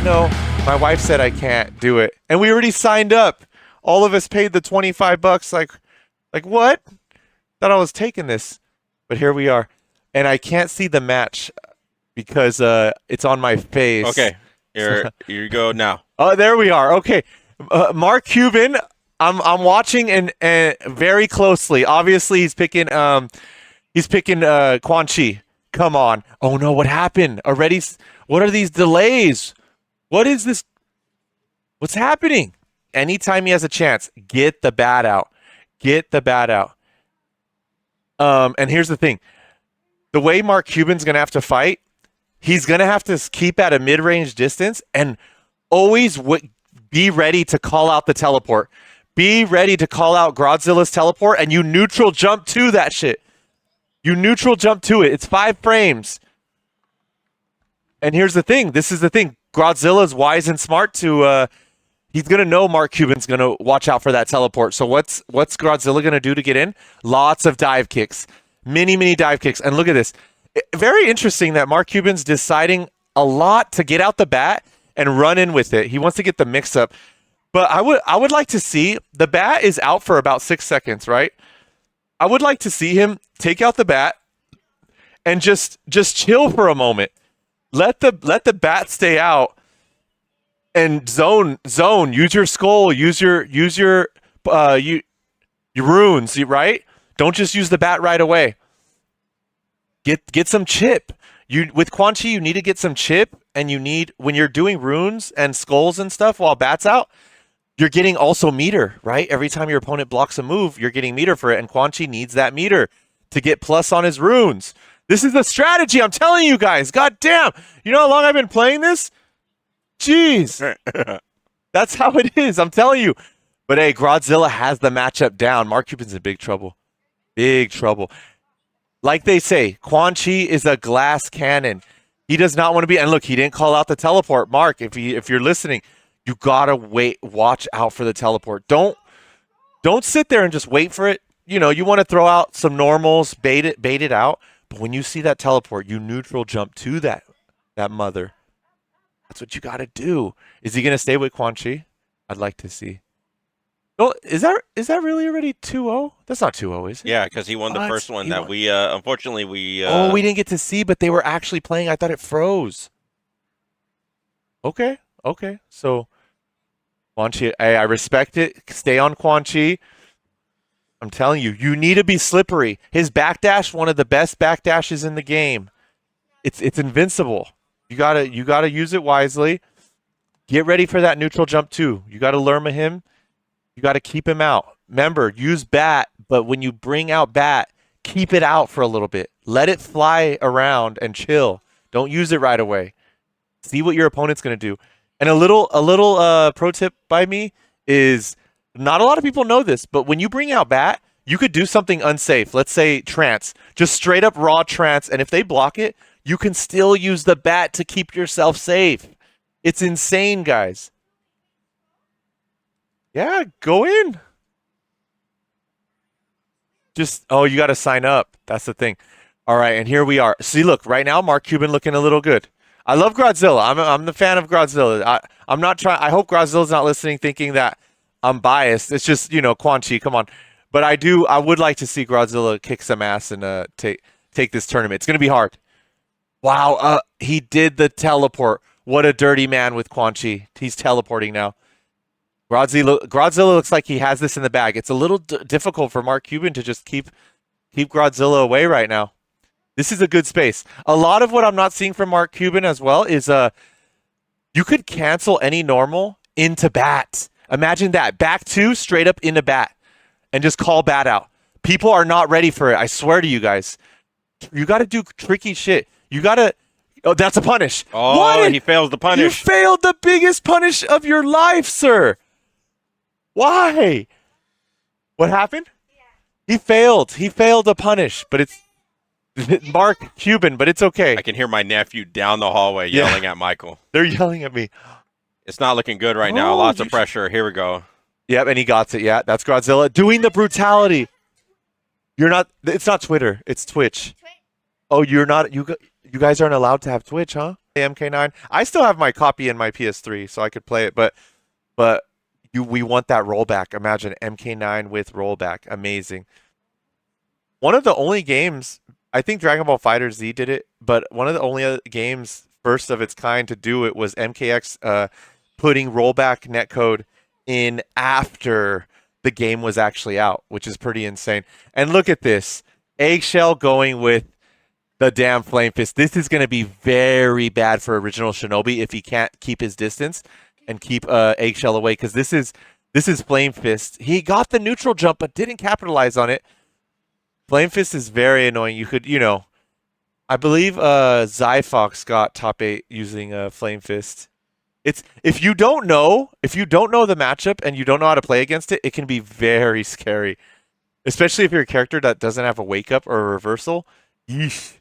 No, my wife said I can't do it. And we already signed up. All of us paid the 25 bucks. Like what? Thought I was taking this. But here we are. And I can't see the match because it's on my face. Okay. Here you go now. Oh, there we are. Okay. MarKubin, I'm watching and very closely. Obviously, he's picking Quan Chi. Come on. Oh no, what happened? Already what are these delays? What is this? What's happening? Anytime he has a chance, get the bat out. Get the bat out. And here's the thing. The way MarKubin's going to have to fight, he's going to have to keep at a mid-range distance and always be ready to call out the teleport. Be ready to call out GRODzilla's teleport, and you neutral jump to that shit. You neutral jump to it. It's 5 frames. And here's the thing. This is the thing. GRODzilla's wise and smart to... he's going to know MarKubin's going to watch out for that teleport. So what's GRODzilla going to do to get in? Lots of dive kicks. Many dive kicks. And look at this. Very interesting that MarKubin's deciding a lot to get out the bat and run in with it. He wants to get the mix up. But I would like to see... The bat is out for about 6 seconds, right? I would like to see him take out the bat and just chill for a moment. Let the bat stay out and zone. Use your skull. Use your runes. Right? Don't just use the bat right away. Get some chip. With Quan Chi, you need to get some chip, and you need, when you're doing runes and skulls and stuff while bat's out, you're getting also meter, right? Every time your opponent blocks a move, you're getting meter for it, and Quan Chi needs that meter to get plus on his runes. This is the strategy, I'm telling you guys. God damn. You know how long I've been playing this? Jeez. That's how it is, I'm telling you. But hey, GRODzilla has the matchup down. MarKubin's in big trouble. Big trouble. Like they say, Quan Chi is a glass cannon. He does not want to be, and look, he didn't call out the teleport. Mark, if you're listening, you gotta watch out for the teleport. Don't sit there and just wait for it. You know, you want to throw out some normals, bait it out. But when you see that teleport, you neutral jump to that mother. That's what you gotta do. Is he gonna stay with Quan Chi? I'd like to see. Oh, is that really already 2-0? That's not 2-0, is it? Yeah, because he won the first one that we unfortunately we oh, we didn't get to see, but they were actually playing. I thought it froze. Okay. So Quan Chi, I respect it. Stay on Quan Chi. I'm telling you, you need to be slippery. His backdash, one of the best backdashes in the game. It's invincible. You gotta use it wisely. Get ready for that neutral jump too. You gotta lurma him. You got to keep him out. Remember, use bat, but when you bring out bat, keep it out for a little bit. Let it fly around and chill. Don't use it right away. See what your opponent's going to do. And a little pro tip by me is, not a lot of people know this, but when you bring out bat, you could do something unsafe. Let's say trance. Just straight up raw trance, and if they block it, you can still use the bat to keep yourself safe. It's insane, guys. Yeah, go in. You got to sign up. That's the thing. All right, and here we are. See, look, right now, MarKubin looking a little good. I love GRODzilla. I'm the fan of GRODzilla. I'm not trying. I hope GRODzilla's not listening, thinking that I'm biased. It's just, Quan Chi. Come on, but I would like to see GRODzilla kick some ass and take this tournament. It's gonna be hard. Wow, he did the teleport. What a dirty man with Quan Chi. He's teleporting now. GRODzilla looks like he has this in the bag. It's a little difficult for MarKubin to just keep GRODzilla away right now. This is a good space. A lot of what I'm not seeing from MarKubin as well is you could cancel any normal into bat. Imagine that. Back 2 straight up into bat and just call bat out. People are not ready for it. I swear to you guys. You got to do tricky shit. You got to... Oh, that's a punish. Oh, he fails the punish. You failed the biggest punish of your life, sir. Why? What happened? Yeah. He failed. He failed a punish, but it's MarKubin, but it's okay. I can hear my nephew down the hallway yelling at Michael. They're yelling at me. It's not looking good right now. Lots of pressure. Here we go. Yep, and he got it. Yeah, that's GRODzilla doing the brutality. It's not Twitter. It's Twitch. Oh, you're not. You guys aren't allowed to have Twitch, huh? the MK9. I still have my copy in my PS3, so I could play it. But we want that rollback. Imagine MK9 with rollback. Amazing. One of the only games, I think Dragon Ball Fighter Z did it, but one of the only other games first of its kind to do it was MKX putting rollback netcode in after the game was actually out, which is pretty insane. And look at this. Eggshell going with the damn Flame Fist. This is going to be very bad for Original Shinobi if he can't keep his distance and keep Eggshell away, because this is Flame Fist. He got the neutral jump but didn't capitalize on it. Flame Fist is very annoying. You could, I believe Zyfox got top 8 using Flame Fist. It's if you don't know the matchup and you don't know how to play against it, it can be very scary. Especially if you're a character that doesn't have a wake up or a reversal. Yeesh.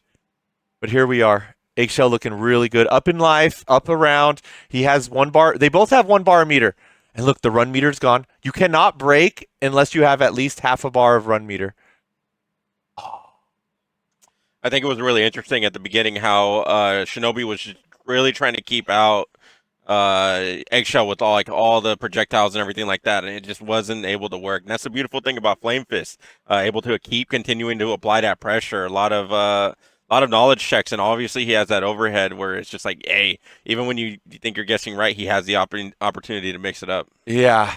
But here we are. Eggshell looking really good. Up in life, up around. He has 1 bar. They both have 1 bar meter. And look, the run meter's gone. You cannot break unless you have at least half a bar of run meter. I think it was really interesting at the beginning how Shinobi was just really trying to keep out Eggshell with all the projectiles and everything like that, and it just wasn't able to work. And that's the beautiful thing about Flame Fist, able to keep continuing to apply that pressure. A lot of knowledge checks, and obviously he has that overhead where it's just like, hey, even when you think you're guessing right, he has the opportunity to mix it up. Yeah,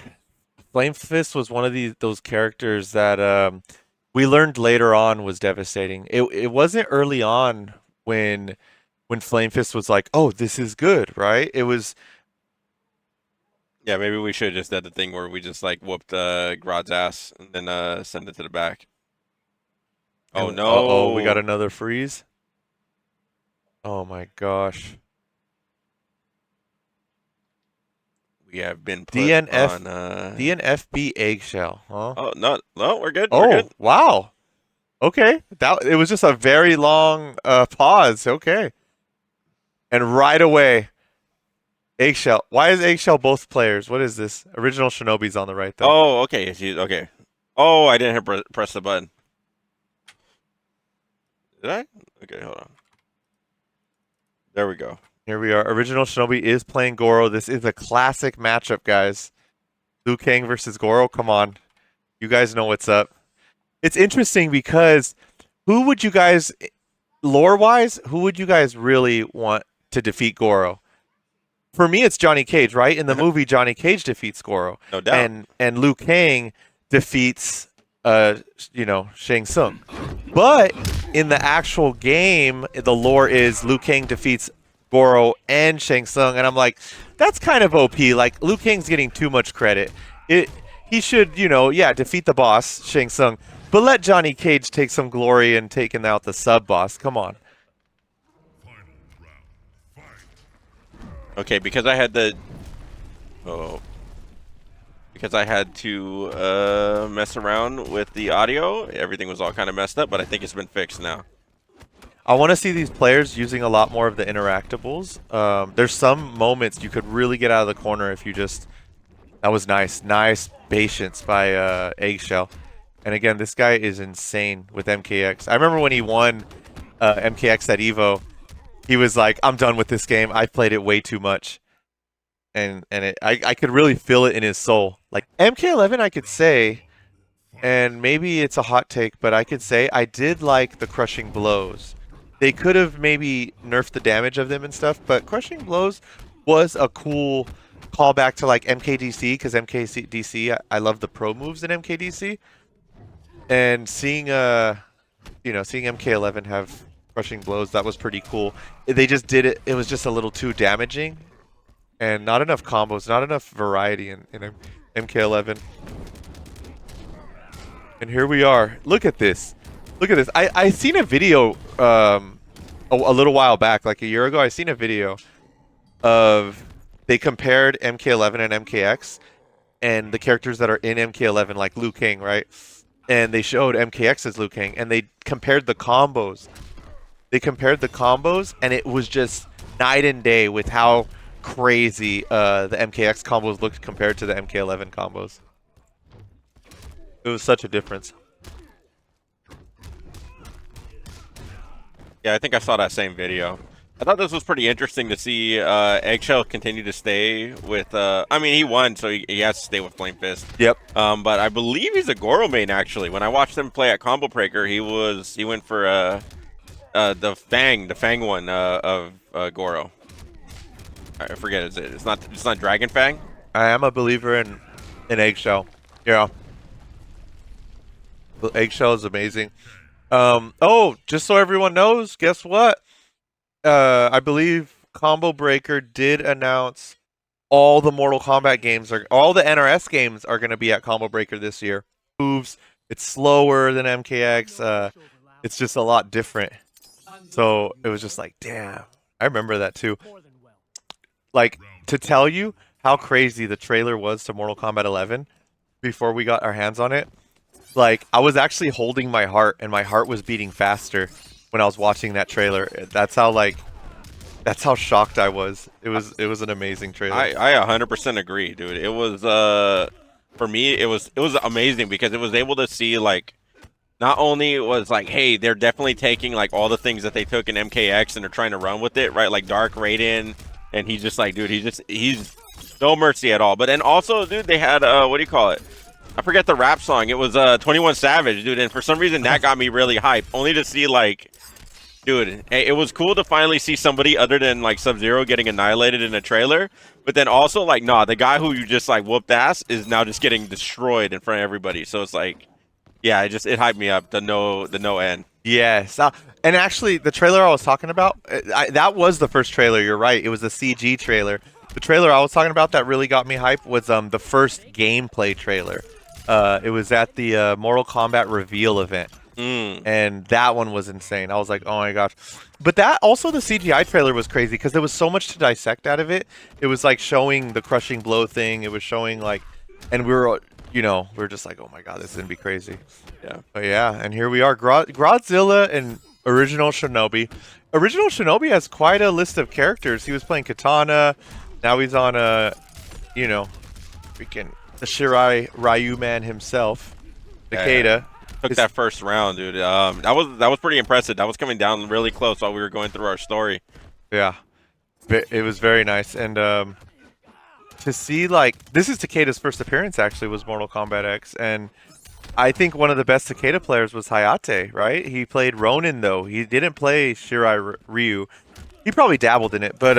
Flame Fist was one of those characters that we learned later on was devastating. It wasn't early on when Flame Fist was like, oh, this is good, right? It was. Yeah, maybe we should have just did the thing where we just like whooped GROD's ass and then send it to the back. Oh no! Oh, we got another freeze. Oh my gosh! We have been put DNF, on DNFB Eggshell, huh? Oh no, we're good. Oh, we're good. Wow. Okay, it was just a very long pause. Okay, and right away, Eggshell. Why is Eggshell both players? What is this? Original Shinobi's on the right though. Oh, okay. Okay. Oh, I didn't press the button. Did I? Okay, hold on. There we go. Here we are. Original Shinobi is playing Goro. This is a classic matchup, guys. Liu Kang versus Goro. Come on. You guys know what's up. It's interesting because who would you guys, lore-wise, who would you guys really want to defeat Goro? For me, it's Johnny Cage, right? In the movie, Johnny Cage defeats Goro. No doubt. And Liu Kang defeats, Shang Tsung. But in the actual game, the lore is Liu Kang defeats Goro and Shang Tsung, and I'm like, that's kind of OP. Like, Liu Kang's getting too much credit. He should, defeat the boss, Shang Tsung, but let Johnny Cage take some glory in taking out the sub-boss. Come on. Okay, because I had to mess around with the audio, everything was all kind of messed up, but I think it's been fixed now. I want to see these players using a lot more of the interactables. There's some moments you could really get out of the corner if you just... That was nice. Nice patience by Eggshell. And again, this guy is insane with MKX. I remember when he won MKX at EVO, he was like, I'm done with this game. I've played it way too much. And I could really feel it in his soul. Like, MK11, I could say, and maybe it's a hot take, but I could say I did like the crushing blows. They could have maybe nerfed the damage of them and stuff, but crushing blows was a cool callback to like MKDC, because MKDC, I love the pro moves in MKDC. And seeing MK11 have crushing blows, that was pretty cool. They just did it. It was just a little too damaging, and not enough combos, not enough variety in MK11. And here we are. Look at this. Look at this. I seen a video a little while back, like a year ago. I seen a video of they compared MK11 and MKX and the characters that are in MK11, like Liu Kang, right? And they showed MKX as Liu Kang, and they compared the combos. And it was just night and day with how crazy the MKX combos looked compared to the MK11 combos. It was such a difference. Yeah, I think I saw that same video. I thought this was pretty interesting to see Eggshell continue to stay with. I mean, he won, so he has to stay with Flame Fist. Yep. But I believe he's a Goro main actually. When I watched him play at Combo Breaker, he went for the Fang one of Goro. I forget it's not Dragon Fang. I am a believer in Eggshell. Yeah. Eggshell is amazing. Oh, just so everyone knows, guess what? I believe Combo Breaker did announce all the Mortal Kombat games all the NRS games are going to be at Combo Breaker this year. Moves, it's slower than MKX. It's just a lot different. So it was just like, damn. I remember that too. Like, to tell you how crazy the trailer was to Mortal Kombat 11 before we got our hands on it, like, I was actually holding my heart, and my heart was beating faster when I was watching that trailer. That's how shocked I was. It was an amazing trailer. I 100% agree, dude. It was for me it was amazing because it was able to see like not only was like, hey, they're definitely taking like all the things that they took in MKX and they're trying to run with it, right? Like Dark Raiden, and he's just like, dude, he's no mercy at all. But then also, dude, they had what do you call it? I forget the rap song. It was 21 Savage, dude, and for some reason that got me really hyped. Only to see like, dude, it was cool to finally see somebody other than like Sub-Zero getting annihilated in a trailer. But then also like, nah, the guy who you just like whooped ass is now just getting destroyed in front of everybody. So it's like, yeah, it hyped me up. The no end. Yes. And actually, the trailer I was talking about, that was the first trailer. You're right. It was a CG trailer. The trailer I was talking about that really got me hyped was the first gameplay trailer. It was at the Mortal Kombat reveal event. And that one was insane. I was like, oh my gosh. But that also, the CGI trailer was crazy because there was so much to dissect out of it. It was like showing the crushing blow thing. It was showing like, and we were just like, oh my god, this is gonna be crazy. Yeah. But yeah, and here we are, GRODzilla and Original Shinobi. Original Shinobi has quite a list of characters. He was playing Katana. Now he's on freaking the Shirai Ryu man himself, Takeda. Took that first round, dude. That was pretty impressive. That was coming down really close while we were going through our story. Yeah, it was very nice, and to see like this is Takeda's first appearance actually was Mortal Kombat X, and I think one of the best Takeda players was Hayate, right? He played Ronin though. He didn't play Shirai Ryu. He probably dabbled in it, but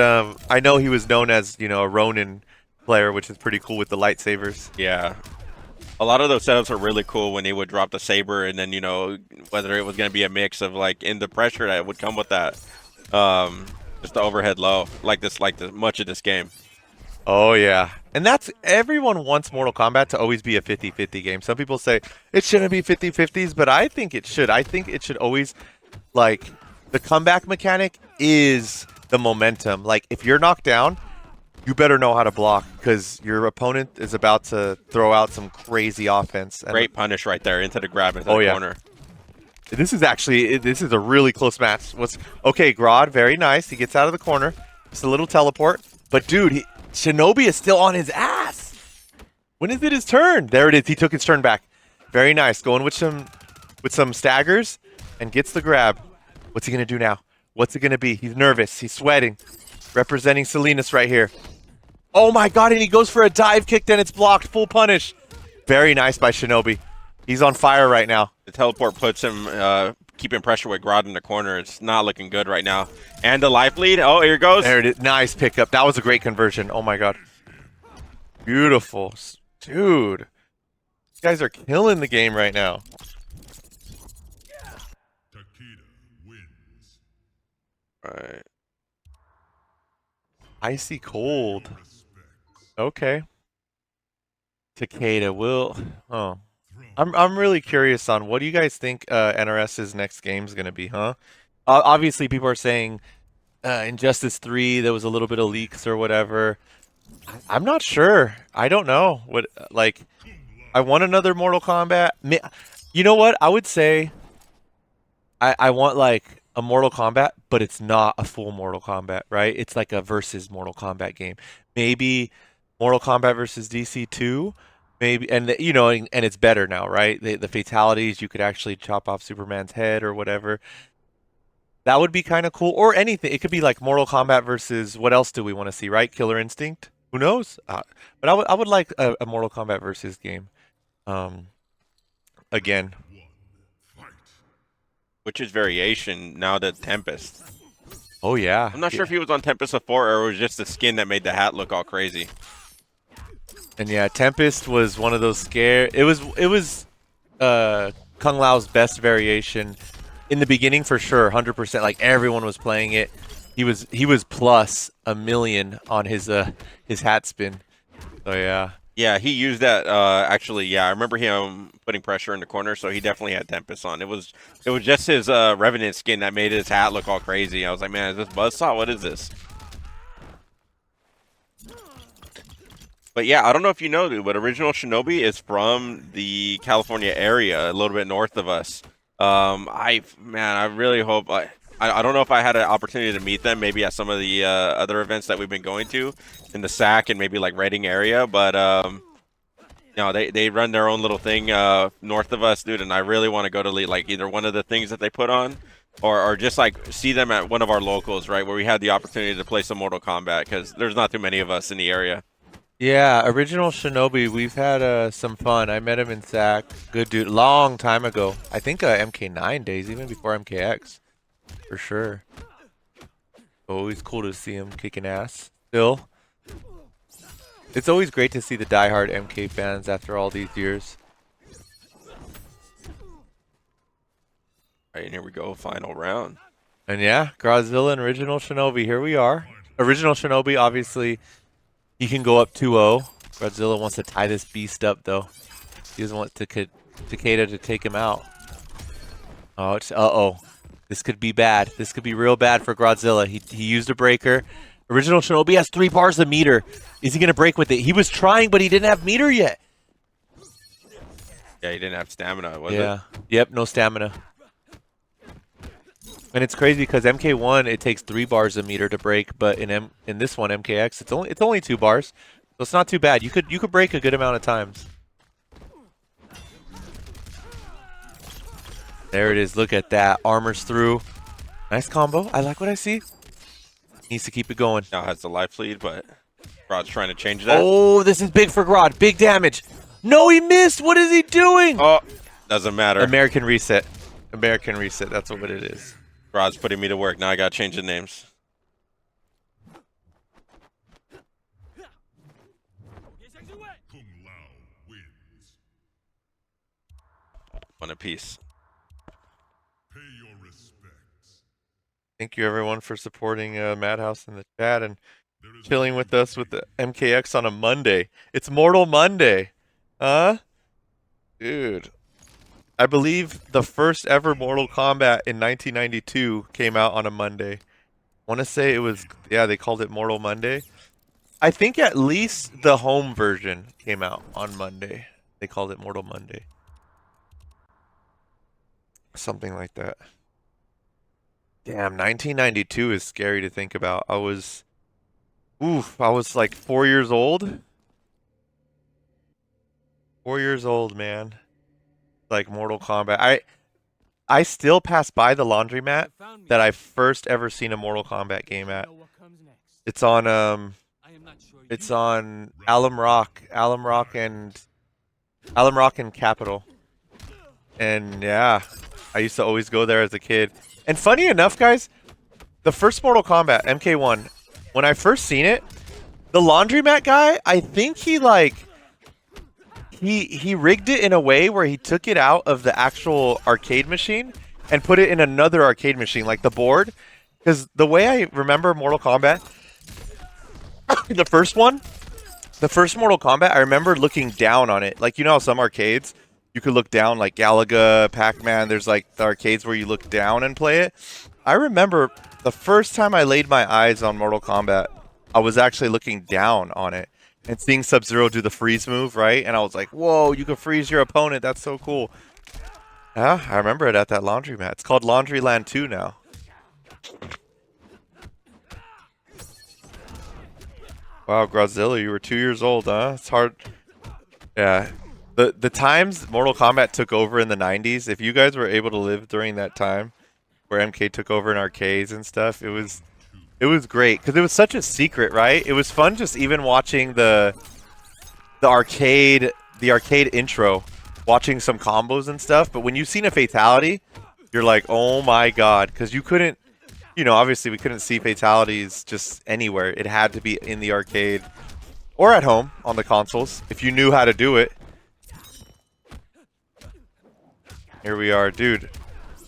I know he was known as a Ronin player, which is pretty cool with the lightsabers. Yeah. A lot of those setups are really cool when they would drop the saber, and then whether it was going to be a mix of like in the pressure that would come with that, just the overhead low, like much of this game. Oh yeah, and that's everyone wants Mortal Kombat to always be a 50-50 game. Some people say it shouldn't be 50-50s, but I think it should. I think it should always, like, the comeback mechanic is the momentum. Like, if you're knocked down, you better know how to block because your opponent is about to throw out some crazy offense. And great punish right there into the grab into the corner. This is a really close match. Okay, Grodd, very nice. He gets out of the corner. Just a little teleport. But dude, Shinobi is still on his ass. When is it his turn? There it is. He took his turn back. Very nice. Going with some staggers and gets the grab. What's he gonna do now? What's it gonna be? He's nervous. He's sweating. Representing Salinas right here. Oh my god, and he goes for a dive kick, then it's blocked. Full punish. Very nice by Shinobi. He's on fire right now. The teleport puts him keeping pressure with Grodd in the corner. It's not looking good right now. And the life lead. Oh, here it goes. There it is. Nice pickup. That was a great conversion. Oh my god. Beautiful. Dude. These guys are killing the game right now. Right. Icy cold. Okay. Takeda will. Oh, I'm really curious on what do you guys think NRS's next game is gonna be, huh? Obviously, people are saying Injustice 3. There was a little bit of leaks or whatever. I'm not sure. I don't know what. Like, I want another Mortal Kombat. You know what? I would say I want like a Mortal Kombat, but it's not a full Mortal Kombat, right? It's like a versus Mortal Kombat game. Maybe Mortal Kombat versus DC 2, maybe, and and it's better now, right? The fatalities, you could actually chop off Superman's head or whatever. That would be kind of cool. Or anything. It could be like Mortal Kombat versus what else do we want to see, right? Killer Instinct? Who knows? But I would like a Mortal Kombat versus game. Again. Which is variation now to Tempest. Oh yeah. I'm not sure if he was on Tempest before or it was just the skin that made the hat look all crazy. And yeah, Tempest was one of those scare. It was Kung Lao's best variation in the beginning for sure, 100%. Like everyone was playing it. He was plus a million on his hat spin. So yeah. Yeah, he used that actually. Yeah, I remember him putting pressure in the corner, so he definitely had Tempest on. It was just his Revenant skin that made his hat look all crazy. I was like, man, is this Buzzsaw? What is this? But yeah, I don't know if you know, dude, but OriginalShinobi is from the California area, a little bit north of us. I really hope I don't know if I had an opportunity to meet them, maybe at some of the other events that we've been going to in the SAC and maybe like Reading area, but you know, they run their own little thing north of us, dude, and I really want to go to like either one of the things that they put on or just like see them at one of our locals, right, where we had the opportunity to play some Mortal Kombat because there's not too many of us in the area. Yeah, OriginalShinobi, we've had some fun. I met him in SAC. Good dude, long time ago. I think MK9 days, even before MKX, for sure. Always cool to see him kicking ass. Still, it's always great to see the diehard MK fans after all these years. All right, and here we go, final round. And yeah, GRODzilla and OriginalShinobi, here we are. OriginalShinobi, obviously, he can go up 2-0. GRODzilla wants to tie this beast up, though. He doesn't want Takeda to take him out. Oh, uh-oh. This could be bad. This could be real bad for GRODzilla. He used a breaker. OriginalShinobi has 3 bars of meter. Is he going to break with it? He was trying, but he didn't have meter yet. Yeah, he didn't have stamina, was it? Yeah. Yep, no stamina. And it's crazy because MK1 it takes 3 bars of meter to break, but in this one MKX it's only 2 bars, so it's not too bad. You could break a good amount of times. There it is. Look at that. Armors through. Nice combo. I like what I see. Needs to keep it going. Now has the life lead, but Grod's trying to change that. Oh, this is big for Grod. Big damage. No, he missed. What is he doing? Oh, doesn't matter. American reset. American reset. That's what it is. Grod's putting me to work. Now I gotta change the names. One apiece. Thank you everyone for supporting MADHouse in the chat and chilling with us with the MKX on a Monday. It's Mortal Monday. Huh? Dude. I believe the first ever Mortal Kombat in 1992 came out on a Monday. I want to say it was, yeah, they called it Mortal Monday. I think at least the home version came out on Monday. They called it Mortal Monday. Something like that. Damn, 1992 is scary to think about. I was like 4 years old. 4 years old, man. Like Mortal Kombat. I still pass by the laundromat that I first ever seen a Mortal Kombat game at. It's on Alum Rock and Capitol. And yeah, I used to always go there as a kid. And funny enough, guys, the first Mortal Kombat, MK1, when I first seen it, the laundromat guy, I think he rigged it in a way where he took it out of the actual arcade machine and put it in another arcade machine, like the board. Because the way I remember Mortal Kombat, the first Mortal Kombat, I remember looking down on it. Like, you know how some arcades, you could look down, like Galaga, Pac-Man, there's like the arcades where you look down and play it. I remember the first time I laid my eyes on Mortal Kombat, I was actually looking down on it and seeing Sub-Zero do the freeze move, right? And I was like, whoa, you can freeze your opponent. That's so cool. Yeah, I remember it at that laundromat. It's called Laundryland 2 now. Wow, GRODzilla, you were 2 years old, huh? It's hard. Yeah. The times Mortal Kombat took over in the 90s, if you guys were able to live during that time, where MK took over in arcades and stuff. It was great because it was such a secret, right? It was fun just even watching the arcade intro, watching some combos and stuff. But when you've seen a fatality, you're like, oh my god, because you couldn't, you know, obviously we couldn't see fatalities just anywhere. It had to be in the arcade or at home on the consoles if you knew how to do it. Here we are, dude.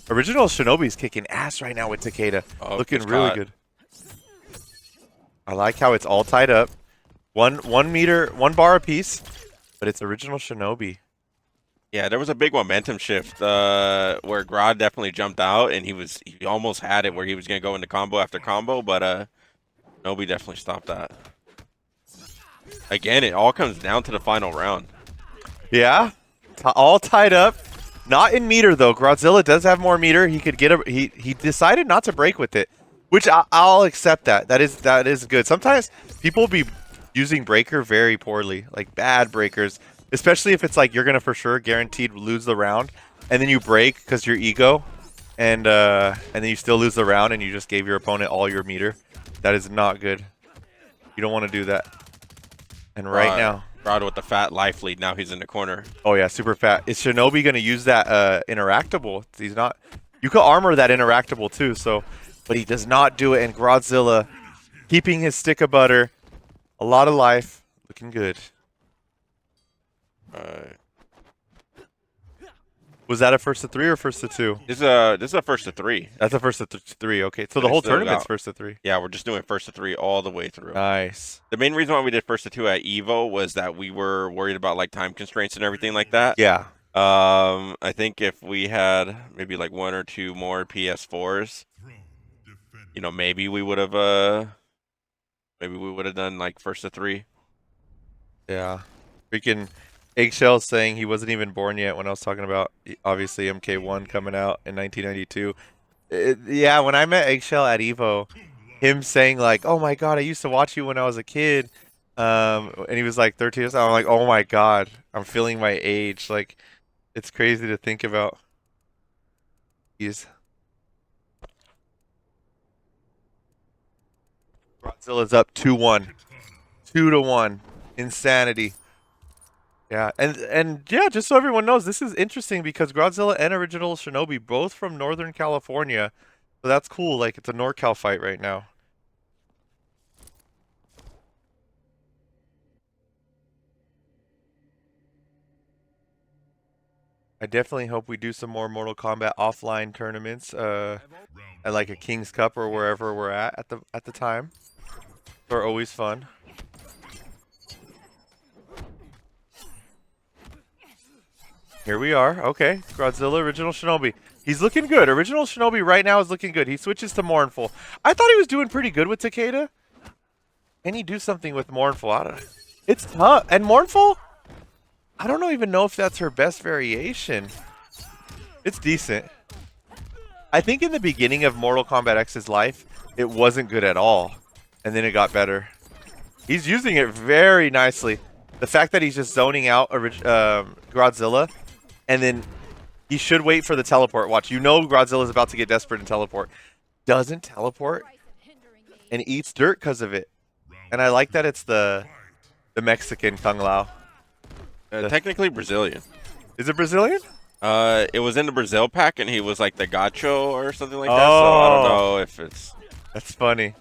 OriginalShinobi's kicking ass right now with Takeda. Oh, looking really good. I like how it's all tied up. One bar apiece, but it's OriginalShinobi. Yeah, there was a big momentum shift where Grod definitely jumped out, and he almost had it where he was gonna go into combo after combo, but Shinobi definitely stopped that. Again, it all comes down to the final round. Yeah, all tied up. Not in meter though. GRODzilla does have more meter. He could get a. He decided not to break with it, which I'll accept that. That is good. Sometimes people be using breaker very poorly, like bad breakers, especially if it's like you're gonna for sure guaranteed lose the round, and then you break because your ego, and then you still lose the round, and you just gave your opponent all your meter. That is not good. You don't want to do that. And right now. Grod with the fat life lead. Now he's in the corner. Oh yeah, super fat. Is Shinobi gonna use that interactable? He's not. You could armor that interactable too. So, but he does not do it. And GRODzilla keeping his stick of butter. A lot of life, looking good. Was that a first to 3 or first to 2? This is a first to 3. That's a first to 3. Okay, so the whole tournament's first to 3. Yeah, we're just doing first to 3 all the way through. Nice. The main reason why we did first to 2 at Evo was that we were worried about like time constraints and everything like that. Yeah. I think if we had maybe like 1 or 2 more PS4s, you know, maybe we would have done like first to 3. Yeah. Freaking Eggshell saying he wasn't even born yet when I was talking about, obviously, MK1 coming out in 1992. Yeah, when I met Eggshell at Evo, him saying like, oh my god, I used to watch you when I was a kid. And he was like 13 years old. I'm like, oh my god, I'm feeling my age. Like, it's crazy to think about. GRODzilla's up 2-1. 2-1. Insanity. Yeah, and yeah, just so everyone knows, this is interesting because GRODzilla and OriginalShinobi both from Northern California, so that's cool. Like it's a NorCal fight right now. I definitely hope we do some more Mortal Kombat offline tournaments, at like a King's Cup or wherever we're at the time. They're always fun. Here we are. Okay. GRODzilla, OriginalShinobi. He's looking good. OriginalShinobi right now is looking good. He switches to Mournful. I thought he was doing pretty good with Takeda. Can he do something with Mournful? I don't know. It's tough. And Mournful? I don't even know if that's her best variation. It's decent. I think in the beginning of Mortal Kombat X's life, it wasn't good at all. And then it got better. He's using it very nicely. The fact that he's just zoning out GRODzilla, and then he should wait for the teleport. Watch, you know GRODzilla's about to get desperate and teleport. Doesn't teleport and eats dirt because of it. And I like that it's the Mexican Kung Lao. Technically Brazilian. Is it Brazilian? It was in the Brazil pack, and he was like the gacho or something like that. So I don't know if it's. That's funny.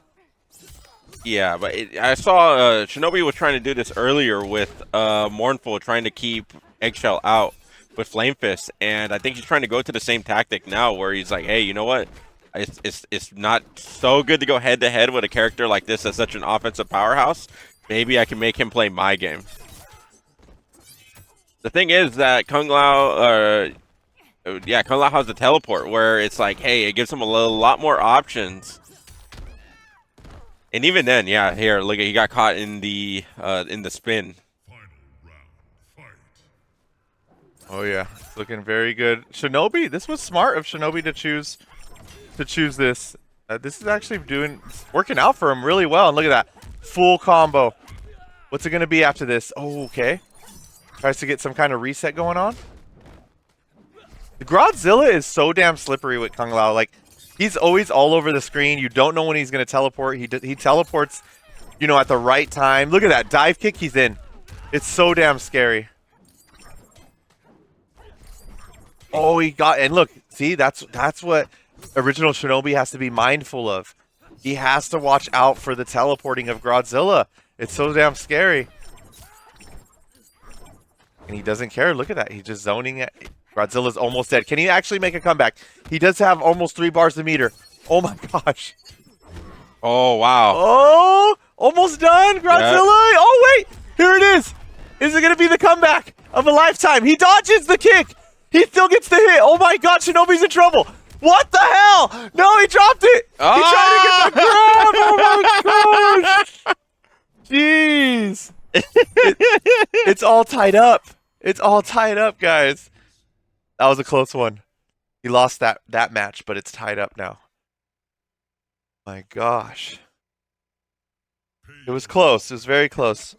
Yeah, but I saw Shinobi was trying to do this earlier with Mournful, trying to keep Eggshell out with Flame Fist, and I think he's trying to go to the same tactic now, where he's like, hey, you know what? It's not so good to go head to head with a character like this as such an offensive powerhouse. Maybe I can make him play my game. The thing is that Kung Lao has the teleport, where it's like, hey, it gives him a lot more options. And even then, yeah, here, look, he got caught in the spin. Oh yeah, it's looking very good. Shinobi, this was smart of Shinobi to choose this. This is actually working out for him really well. And look at that, full combo. What's it gonna be after this? Oh, okay. Tries to get some kind of reset going on. The GRODzilla is so damn slippery with Kung Lao. Like, He's always all over the screen. You don't know when he's going to teleport. He teleports, you know, at the right time. Look at that dive kick. He's in. It's so damn scary. Oh, he got, and look, see, that's what Original Shinobi has to be mindful of. He has to watch out for the teleporting of GRODzilla. It's so damn scary. And he doesn't care. Look at that. He's just zoning it. GRODzilla's almost dead. Can he actually make a comeback? He does have almost 3 bars a meter. Oh my gosh. Oh, wow. Oh, almost done, GRODzilla. Yeah. Oh, wait. Here it is. Is it going to be the comeback of a lifetime? He dodges the kick. He still gets the hit. Oh my god, Shinobi's in trouble. What the hell? No, he dropped it. He tried to get the grab. Oh my gosh. Jeez. It's all tied up. It's all tied up, guys. That was a close one. He lost that match, but it's tied up now. My gosh. It was close. It was very close.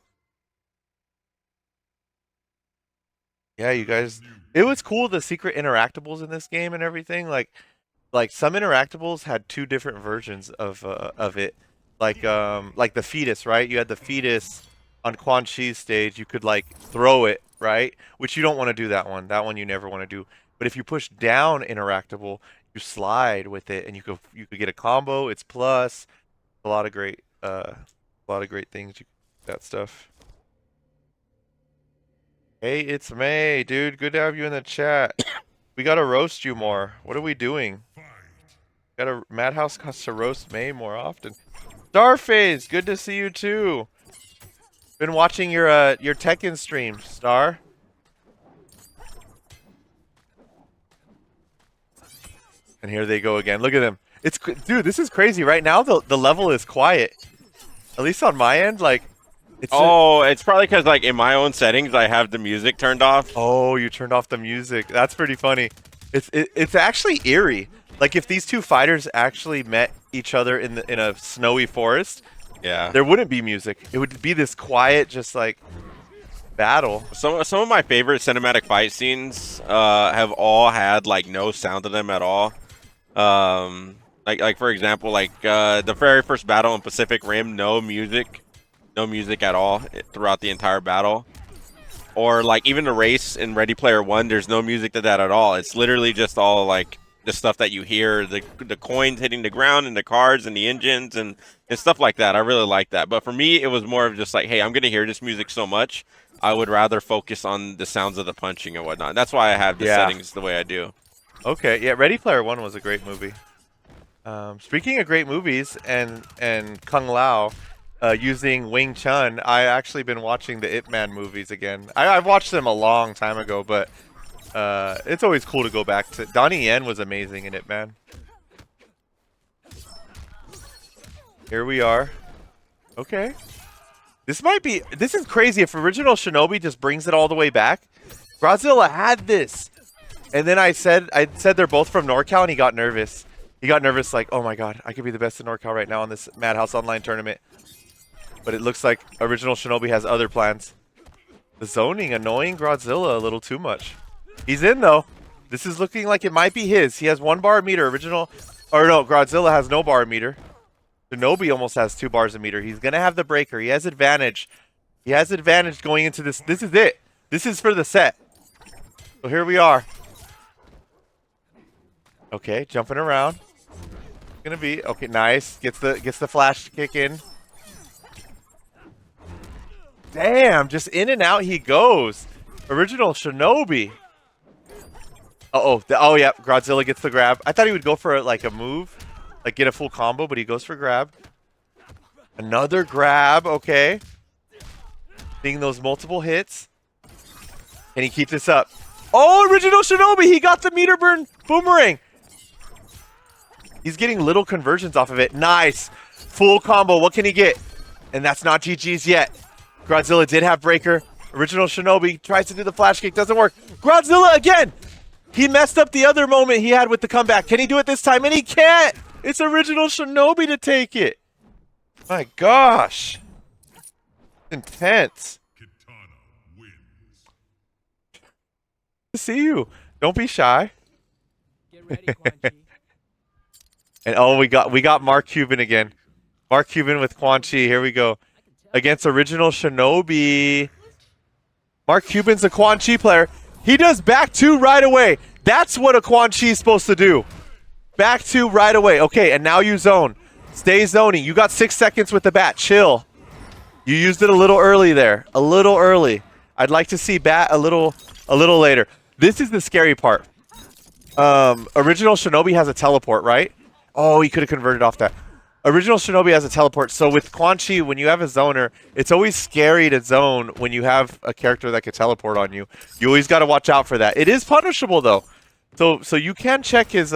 Yeah, you guys. It was cool, the secret interactables in this game and everything. Like some interactables had 2 different versions of it. Like the fetus, right? You had the fetus on Quan Chi's stage. You could like throw it, right? Which you don't want to do that one. That one you never want to do. But if you push down interactable, you slide with it, and you could get a combo. It's plus a lot of great things. That stuff. Hey, it's May, dude. Good to have you in the chat. We gotta roast you more. What are we doing? MADHouse has to roast May more often. Starface, good to see you too. Been watching your Tekken stream, Star. And here they go again. Look at them. Dude, this is crazy. Right now the level is quiet. At least on my end, like. It's probably because, like, in my own settings, I have the music turned off. Oh, you turned off the music. That's pretty funny. It's actually eerie. Like, if these 2 fighters actually met each other in a snowy forest, yeah, there wouldn't be music. It would be this quiet, just like battle. Some of my favorite cinematic fight scenes have all had like no sound to them at all. Like for example, like the very first battle in Pacific Rim, no music at all throughout the entire battle. Or like even the race in Ready Player One, there's no music to that at all. It's literally just all like the stuff that you hear, the coins hitting the ground and the cars and the engines and stuff like that. I really like that. But for me, it was more of just like, hey, I'm gonna hear this music so much, I would rather focus on the sounds of the punching and whatnot. That's why I have the settings the way I do. Okay, yeah, Ready Player One was a great movie. Speaking of great movies and Kung Lao. Using Wing Chun, I actually been watching the Ip Man movies again. I've watched them a long time ago, but it's always cool to go back to. Donnie Yen was amazing in Ip Man. Here we are. Okay. This is crazy. If Original Shinobi just brings it all the way back. GRODzilla had this. And then I said they're both from NorCal, and he got nervous. He got nervous like, oh my god, I could be the best in NorCal right now in this MADHouse online tournament. But it looks like Original Shinobi has other plans. The zoning annoying GRODzilla a little too much. He's in though. This is looking like it might be his. He has 1 bar a meter. GRODzilla has no bar a meter. Shinobi almost has 2 bars a meter. He's gonna have the breaker. He has advantage. He has advantage going into this. This is it. This is for the set. So here we are. Okay, jumping around. Gonna be okay. Nice. Gets the flash kick in. Damn, just in and out he goes. Original Shinobi. Oh yeah, GRODzilla gets the grab. I thought he would go for like a move, like get a full combo, but he goes for grab. Another grab, okay. Seeing those multiple hits. Can he keep this up? Oh, Original Shinobi, he got the meter burn boomerang. He's getting little conversions off of it. Nice. Full combo, what can he get? And that's not GG's yet. GRODzilla did have breaker. Original Shinobi tries to do the flash kick. Doesn't work. GRODzilla again. He messed up the other moment he had with the comeback. Can he do it this time? And he can't. It's Original Shinobi to take it. My gosh. Intense. To see you. Don't be shy. Get ready, Quan Chi. And oh, we got MarKubin again. MarKubin with Quan Chi. Here we go. Against OriginalShinobi. MarKubin's a Quan Chi player. He does back two right away. That's what a Quan Chi is supposed to do. Back two right away. Okay, and now you zone. Stay zoning. You got 6 seconds with the bat. Chill. You used it a little early there. A little early. I'd like to see bat a little later. This is the scary part. OriginalShinobi has a teleport, right? Oh, he could have converted off that. OriginalShinobi has a teleport. So with Quan Chi, when you have a zoner, it's always scary to zone when you have a character that could teleport on you. You always got to watch out for that. It is punishable though. So you can check his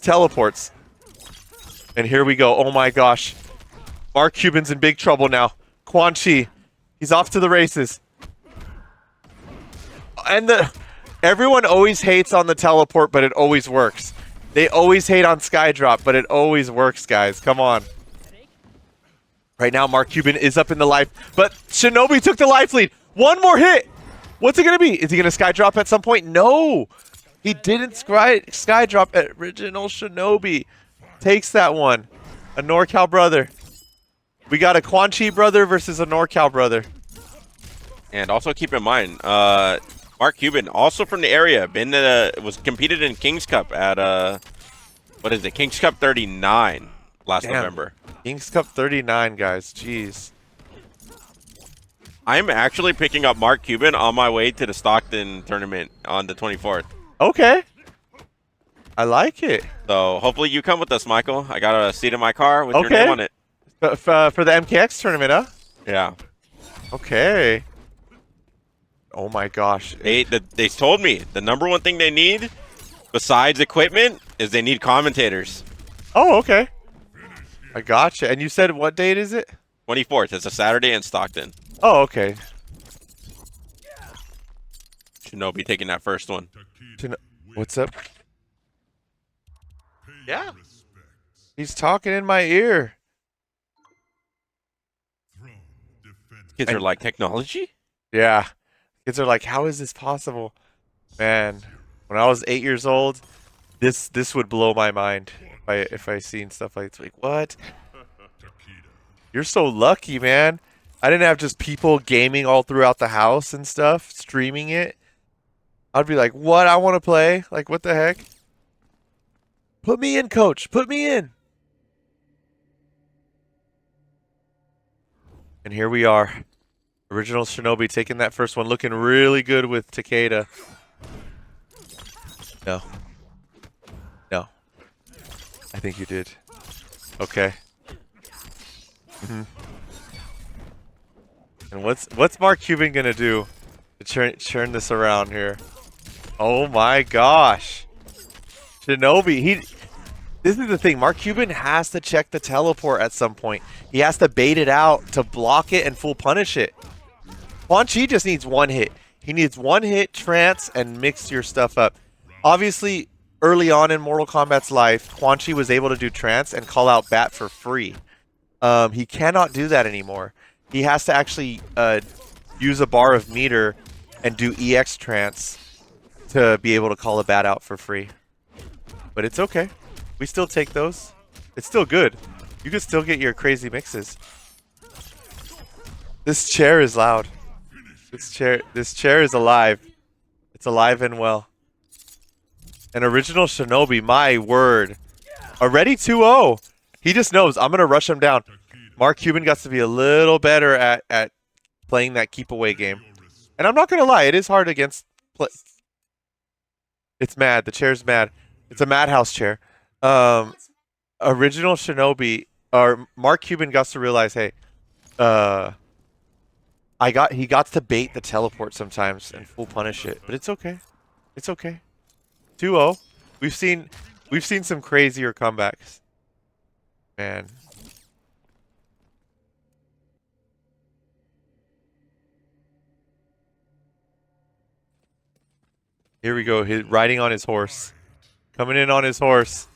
teleports. And here we go. Oh my gosh. MarKubin's in big trouble now. Quan Chi, he's off to the races. And everyone always hates on the teleport, but it always works. They always hate on Skydrop, but it always works, guys. Come on. Right now, MarKubin is up in the life, but Shinobi took the life lead. One more hit. What's it going to be? Is he going to Skydrop at some point? No. He didn't Skydrop at OriginalShinobi. Takes that one. A NorCal brother. We got a Quan Chi brother versus a NorCal brother. And also keep in mind, MarKubin, also from the area, was competed in King's Cup at what is it? King's Cup 39 last November. King's Cup 39, guys. Jeez. I'm actually picking up MarKubin on my way to the Stockton tournament on the 24th. Okay. I like it. So hopefully you come with us, Michael. I got a seat in my car with your name on it. For the MKX tournament, huh? Yeah. Okay. Oh my gosh. They told me the number one thing they need, besides equipment, is they need commentators. Oh, okay. I gotcha. And you said what date is it? 24th. It's a Saturday in Stockton. Oh, okay. Shinobi taking that first one. What's up? Yeah. He's talking in my ear. Kids are like, technology? Yeah. Kids are like, how is this possible? Man, when I was 8 years old, this would blow my mind if I seen stuff like this. Like, what? You're so lucky, man. I didn't have just people gaming all throughout the house and stuff, streaming it. I'd be like, what? I want to play? Like, what the heck? Put me in, coach. Put me in. And here we are. OriginalShinobi taking that first one. Looking really good with Takeda. No. No. I think you did. Okay. And what's MarKubin gonna do to turn this around here? Oh my gosh. Shinobi, this is the thing. MarKubin has to check the teleport at some point. He has to bait it out to block it and full punish it. Quan Chi just needs one hit. He needs one hit, trance, and mix your stuff up. Obviously, early on in Mortal Kombat's life, Quan Chi was able to do trance and call out bat for free. He cannot do that anymore. He has to actually use a bar of meter and do EX trance to be able to call a bat out for free. But it's okay. We still take those. It's still good. You can still get your crazy mixes. This chair is loud. This chair is alive. It's alive and well. And OriginalShinobi, my word. Already 2-0. He just knows I'm going to rush him down. MarKubin got to be a little better at playing that keep away game. And I'm not going to lie, it is hard against it's mad. The chair's mad. It's a MADHouse chair. OriginalShinobi or MarKubin got to realize, hey, he got to bait the teleport sometimes and full punish it, but it's okay. It's okay. 2-0. We've seen some crazier comebacks. Man. Here we go. He's riding on his horse. Coming in on his horse.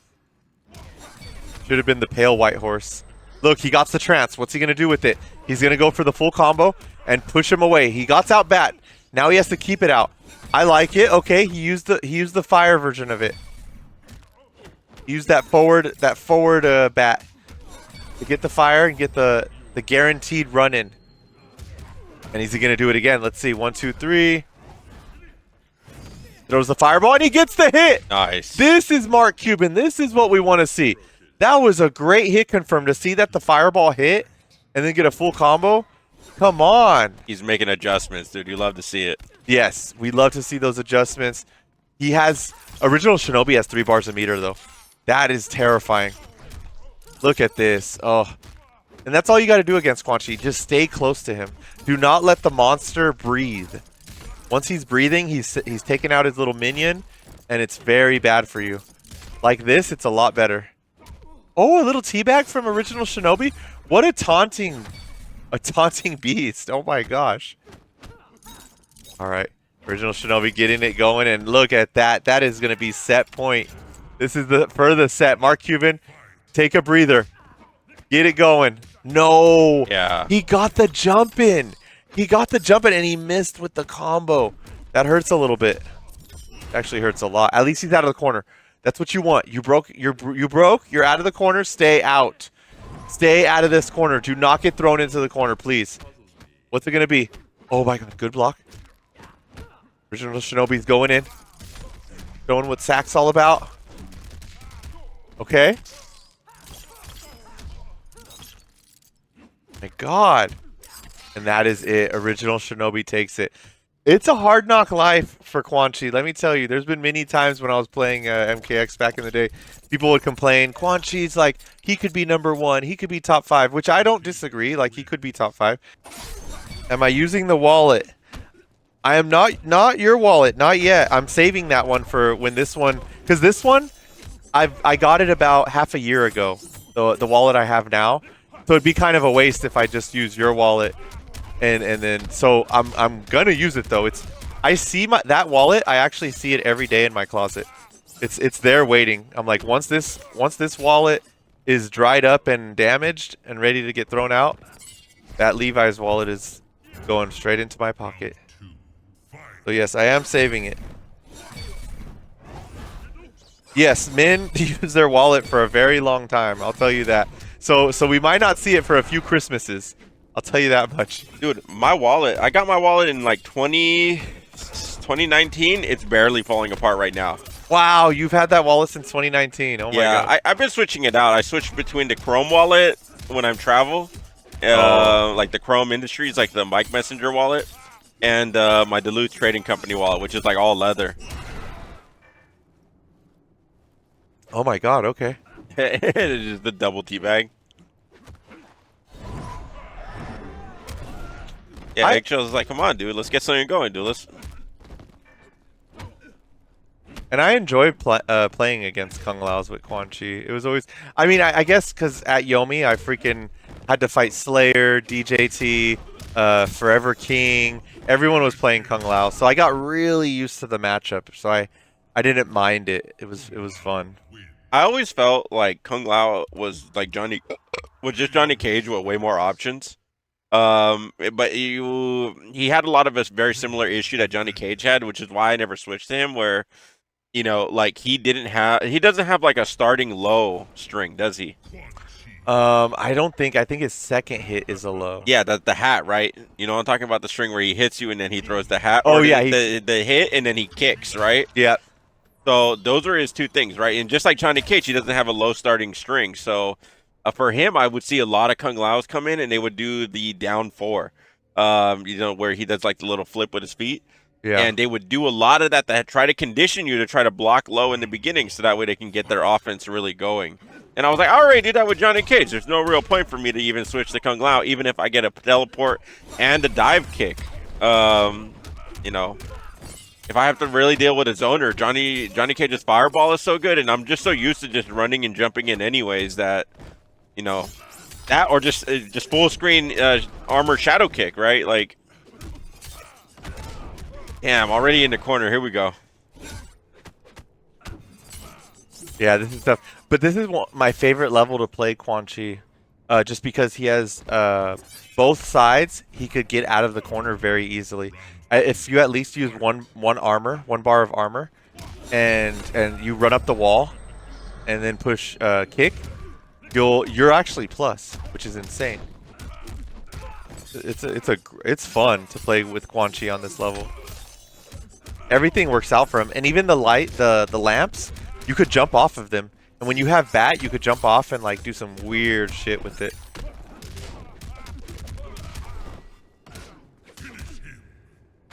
Should have been the pale white horse. Look, he got the trance. What's he going to do with it? He's going to go for the full combo and push him away. He got out bat. Now he has to keep it out. I like it. Okay, he used the fire version of it. Use that forward bat to get the fire and get the guaranteed run in. And he's gonna do it again. Let's see. 1, 2, 3. Throws the fireball and he gets the hit. Nice. This is MarKubin. This is what we want to see. That was a great hit confirm to see that the fireball hit and then get a full combo. Come on. He's making adjustments, dude. You love to see it. Yes, we love to see those adjustments. He has OriginalShinobi has 3 bars a meter though. That is terrifying. Look at this. Oh. And that's all you got to do against Quan Chi. Just stay close to him. Do not let the monster breathe. Once he's breathing, he's taking out his little minion, and it's very bad for you. Like this, it's a lot better. Oh, a little teabag from OriginalShinobi. What a taunting beast. Oh my gosh. All right. OriginalShinobi getting it going, and look at that. That is going to be set point. This is for the set. MarKubin, take a breather. Get it going. No. Yeah. He got the jump in. He got the jump in and he missed with the combo. That hurts a little bit. Actually hurts a lot. At least he's out of the corner. That's what you want. You broke. You're out of the corner. Stay out. Stay out of this corner. Do not get thrown into the corner, please. What's it going to be? Oh my god. Good block. OriginalShinobi's going in. Showing what Sack's all about. Okay. My god. And that is it. OriginalShinobi takes it. It's a hard knock life for Quan Chi. Let me tell you, there's been many times when I was playing MKX back in the day, people would complain, Quan Chi's like, he could be #1, he could be top 5, which I don't disagree. Like, he could be top 5. Am I using the wallet? I am not your wallet, not yet. I'm saving that one for when this one, because this one, I got it about half a year ago, the wallet I have now. So it'd be kind of a waste if I just use your wallet, and then so I'm gonna use it though. I see that wallet. I actually see it every day in my closet. It's there waiting. I'm like, once this wallet is dried up and damaged and ready to get thrown out, that Levi's wallet is going straight into my pocket. So yes, I am saving it. Yes, men use their wallet for a very long time. I'll tell you that. So we might not see it for a few Christmases. I'll tell you that much. Dude, my wallet, I got my wallet in like 2019. It's barely falling apart right now. Wow, you've had that wallet since 2019. Oh my god. Yeah, I've been switching it out. I switched between the Chrome wallet when I travel, like the Chrome Industries, like the Mike Messenger wallet, and my Duluth Trading Company wallet, which is like all leather. Oh my god, okay. It is the double teabag. Yeah, Eggshell is like, come on, dude, let's get something going, dude. And I enjoyed playing against Kung Laos with Quan Chi. It was always, I mean, I guess because at Yomi, I freaking had to fight Slayer, DJT, Forever King. Everyone was playing Kung Lao, so I got really used to the matchup. So I didn't mind it. It was fun. I always felt like Kung Lao was like just Johnny Cage with way more options. But he had a lot of a very similar issue that Johnny Cage had, which is why I never switched to him. Where, you know, like he doesn't have like a starting low string, does he? I don't think. I think his second hit is a low. Yeah, the hat, right? You know, I'm talking about the string where he hits you and then he throws the hat. Oh or yeah, the hit and then he kicks, right? Yeah. So those are his two things, right? And just like Johnny Cage, he doesn't have a low starting string. So for him, I would see a lot of Kung Laos come in and they would do the down 4, you know, where he does like the little flip with his feet. Yeah. And they would do a lot of that try to condition you to try to block low in the beginning so that way they can get their offense really going. And I was like, I already did that with Johnny Cage. There's no real point for me to even switch to Kung Lao, even if I get a teleport and a dive kick. You know, if I have to really deal with a zoner, Johnny Cage's fireball is so good, and I'm just so used to just running and jumping in anyways that, you know, that or just full screen armor shadow kick, right? Like, yeah, I'm already in the corner. Here we go. Yeah, this is tough. But this is my favorite level to play Quan Chi, just because he has both sides. He could get out of the corner very easily. If you at least use one bar of armor, and you run up the wall, and then push kick, you're actually plus, which is insane. It's fun to play with Quan Chi on this level. Everything works out for him, and even the lamps, you could jump off of them. And when you have bat, you could jump off and like do some weird shit with it.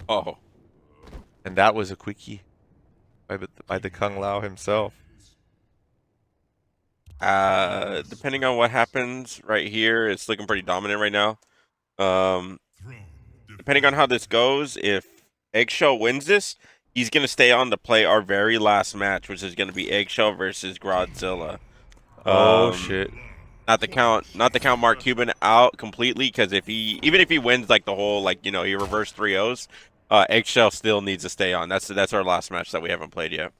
Oh. And that was a quickie by the Kung Lao himself. Depending on what happens right here, it's looking pretty dominant right now. Depending on how this goes, if Eggshell wins this, he's gonna stay on to play our very last match, which is gonna be Eggshell versus GRODzilla. Oh shit! Not to count MarKubin out completely, because even if he wins like the whole, like, you know, he reversed 3-0s, Eggshell still needs to stay on. That's our last match that we haven't played yet.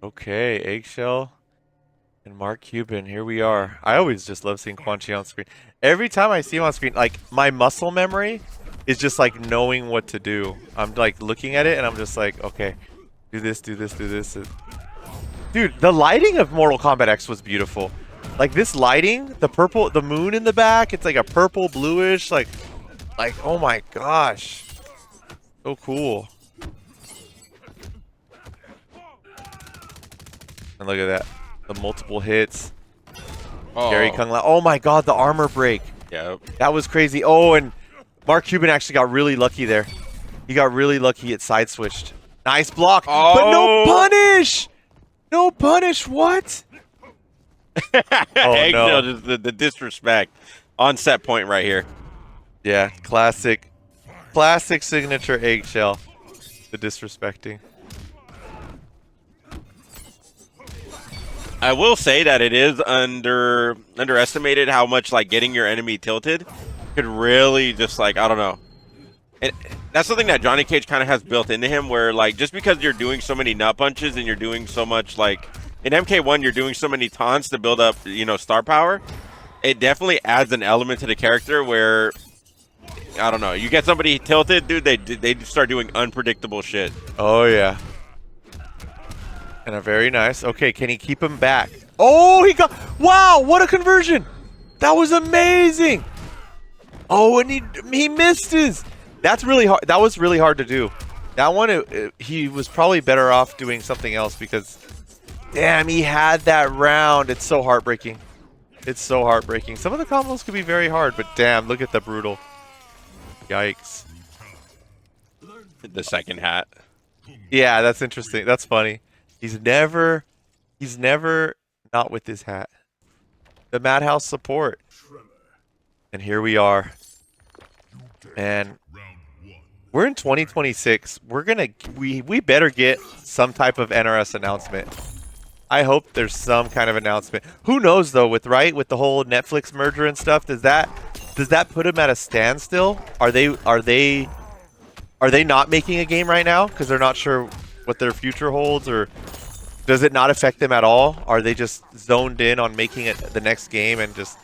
Okay, Eggshell and MarKubin, here we are. I always just love seeing Quan Chi on screen. Every time I see him on screen, like, my muscle memory is just like knowing what to do. I'm like looking at it and I'm just like, okay, do this, do this, do this. Dude, the lighting of Mortal Kombat X was beautiful. Like this lighting, the purple, the moon in the back, it's like a purple bluish, like oh my gosh. So cool. And look at that. The multiple hits. Oh. Gary Kung Lao. Oh my god, the armor break. Yep. That was crazy. Oh, and MarKubin actually got really lucky there. He got really lucky. It side switched. Nice block. Oh. But no punish. No punish. What? Oh no. Just the disrespect on set point right here. Yeah, classic signature Eggshell. The disrespecting. I will say that it is underestimated how much like getting your enemy tilted could really just, like, I don't know. And that's something that Johnny Cage kind of has built into him, where like just because you're doing so many nut punches and you're doing so much, like in MK1 you're doing so many taunts to build up, you know, star power, it definitely adds an element to the character where, I don't know, you get somebody tilted, dude, they start doing unpredictable shit. Oh yeah. And a very nice. Okay, can he keep him back? Oh, he got. Wow, what a conversion! That was amazing. Oh, and he missed his. That's really hard. That was really hard to do. That one, he was probably better off doing something else because, damn, he had that round. It's so heartbreaking. It's so heartbreaking. Some of the combos could be very hard, but damn, look at the brutal. Yikes. The second hat. Yeah, that's interesting. That's funny. He's never not with his hat. The MADHouse support. And here we are. Man, we're in 2026. We better get some type of NRS announcement. I hope there's some kind of announcement. Who knows though, with the whole Netflix merger and stuff, does that put them at a standstill? Are they not making a game right now because they're not sure what their future holds, or does it not affect them at all? Are they just zoned in on making it the next game and just